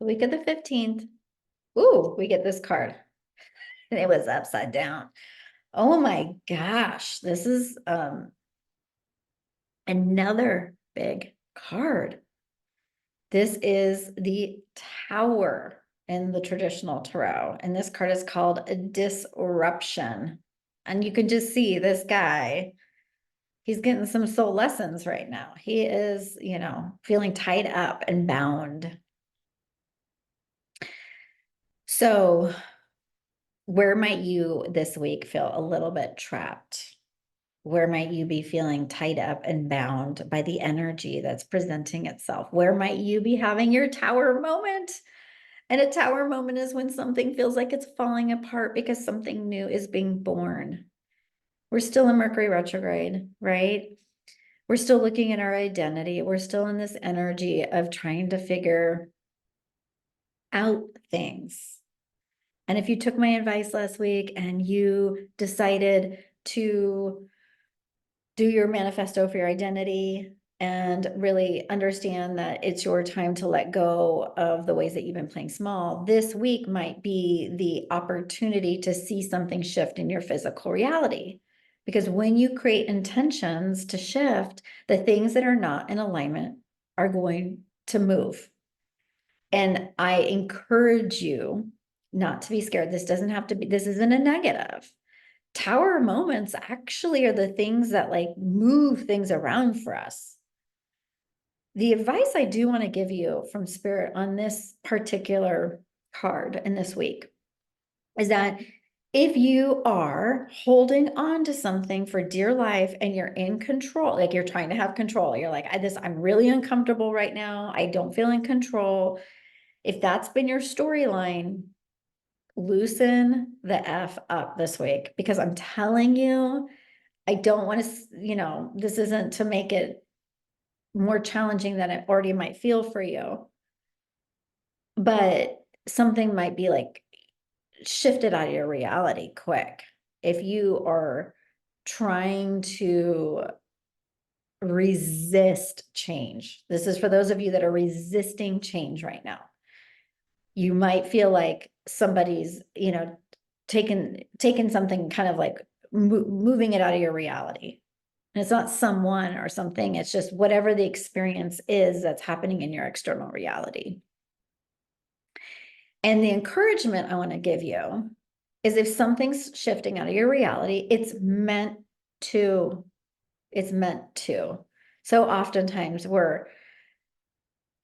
the week of the 15th. Ooh, we get this card. And it was upside down. Oh my gosh, this is another big card. This is the Tower in the traditional tarot, and this card is called a disruption. And you can just see this guy, he's getting some soul lessons right now. He is, feeling tied up and bound. So, where might you this week feel a little bit trapped? Where might you be feeling tied up and bound by the energy that's presenting itself? Where might you be having your tower moment? And a tower moment is when something feels like it's falling apart because something new is being born. We're still in Mercury retrograde, right? We're still looking at our identity. We're still in this energy of trying to figure out things. And if you took my advice last week and you decided to do your manifesto for your identity and really understand that it's your time to let go of the ways that you've been playing small, this week might be the opportunity to see something shift in your physical reality. Because when you create intentions to shift, the things that are not in alignment are going to move. And I encourage you not to be scared. This doesn't have to be, this isn't a negative. Tower moments actually are the things that like move things around for us. The advice I do want to give you from Spirit on this particular card in this week is that if you are holding on to something for dear life and you're in control, like you're trying to have control, you're like, I'm really uncomfortable right now. I don't feel in control. If that's been your storyline, loosen the F up this week, because I'm telling you, I don't want to, this isn't to make it more challenging than it already might feel for you, but something might be like shifted out of your reality quick. If you are trying to resist change, this is for those of you that are resisting change right now. You might feel like somebody's, taking something kind of like moving it out of your reality. And it's not someone or something, it's just whatever the experience is that's happening in your external reality. And the encouragement I want to give you is if something's shifting out of your reality, it's meant to. It's meant to. So oftentimes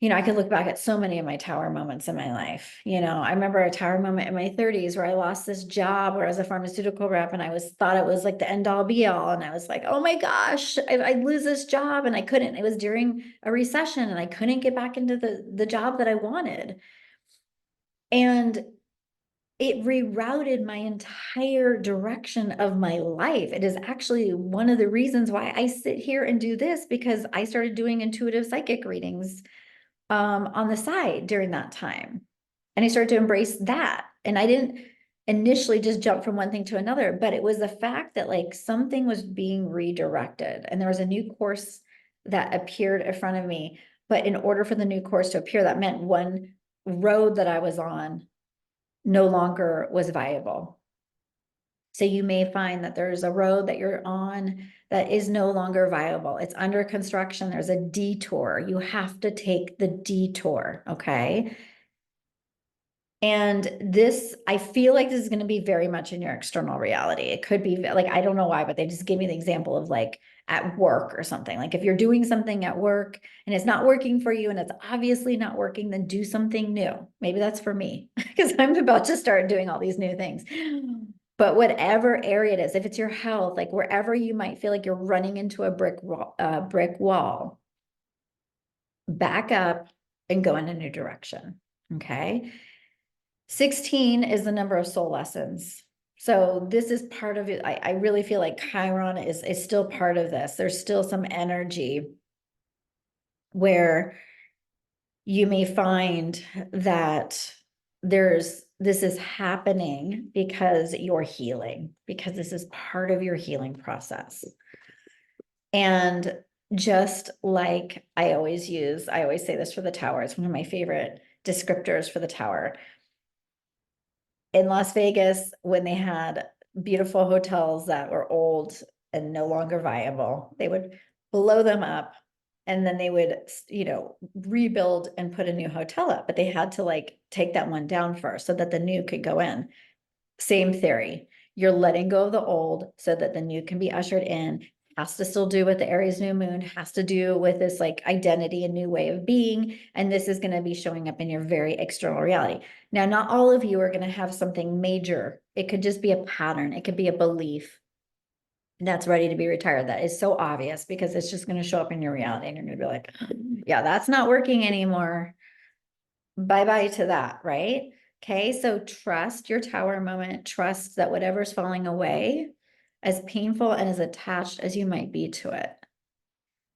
I could look back at so many of my tower moments in my life. I remember a tower moment in my 30s where I lost this job where I was a pharmaceutical rep and thought it was like the end all be all. And I was like, oh my gosh, I lose this job. And I couldn't. It was during a recession and I couldn't get back into the job that I wanted. And it rerouted my entire direction of my life. It is actually one of the reasons why I sit here and do this, because I started doing intuitive psychic readings on the side during that time. And I started to embrace that. And I didn't initially just jump from one thing to another, but it was the fact that like something was being redirected and there was a new course that appeared in front of me. But in order for the new course to appear, that meant one road that I was on no longer was viable. So you may find that there's a road that you're on that is no longer viable. It's under construction. There's a detour. You have to take the detour, okay? And this, I feel like this is going to be very much in your external reality. It could be like, I don't know why, but they just gave me the example of like at work or something. Like if you're doing something at work and it's not working for you and it's obviously not working, then do something new. Maybe that's for me because I'm about to start doing all these new things. But whatever area it is, if it's your health, like wherever you might feel like you're running into a brick wall, back up and go in a new direction. Okay. 16 is the number of soul lessons. So this is part of it. I really feel like Chiron is still part of this. There's still some energy where you may find that this is happening because you're healing, because this is part of your healing process. And just like I always say this for the tower, it's one of my favorite descriptors for the tower. In Las Vegas, when they had beautiful hotels that were old and no longer viable, they would blow them up and then they would, rebuild and put a new hotel up, but they had to like take that one down first so that the new could go in. Same theory. You're letting go of the old so that the new can be ushered in. Has to still do with the Aries new moon, has to do with this like identity and new way of being. And this is going to be showing up in your very external reality. Now, not all of you are going to have something major. It could just be a pattern. It could be a belief that's ready to be retired. That is so obvious because it's just going to show up in your reality and you're going to be like, yeah, that's not working anymore. Bye-bye to that, right? Okay, so trust your tower moment. Trust that whatever's falling away, as painful and as attached as you might be to it,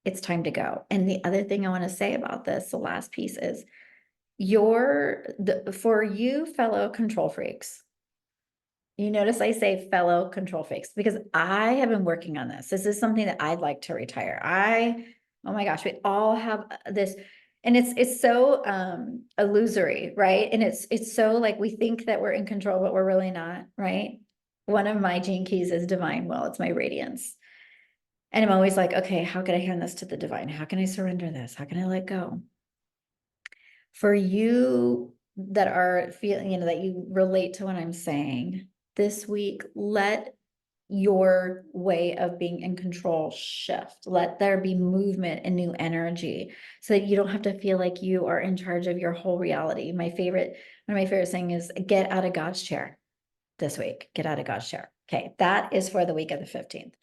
it's time to go. And the other thing I want to say about this, the last piece is for you fellow control freaks, you notice I say fellow control freaks because I have been working on this. This is something that I'd like to retire. Oh my gosh, we all have this, and it's so illusory, right? And it's so like we think that we're in control, but we're really not, right? One of my gene keys is divine will. It's my radiance. And I'm always like, okay, how can I hand this to the divine? How can I surrender this? How can I let go? For you that are feeling, that you relate to what I'm saying this week, let your way of being in control shift. Let there be movement and new energy so that you don't have to feel like you are in charge of your whole reality. One of my favorite saying is get out of God's chair this week. Get out of God's chair. Okay, that is for the week of the 15th.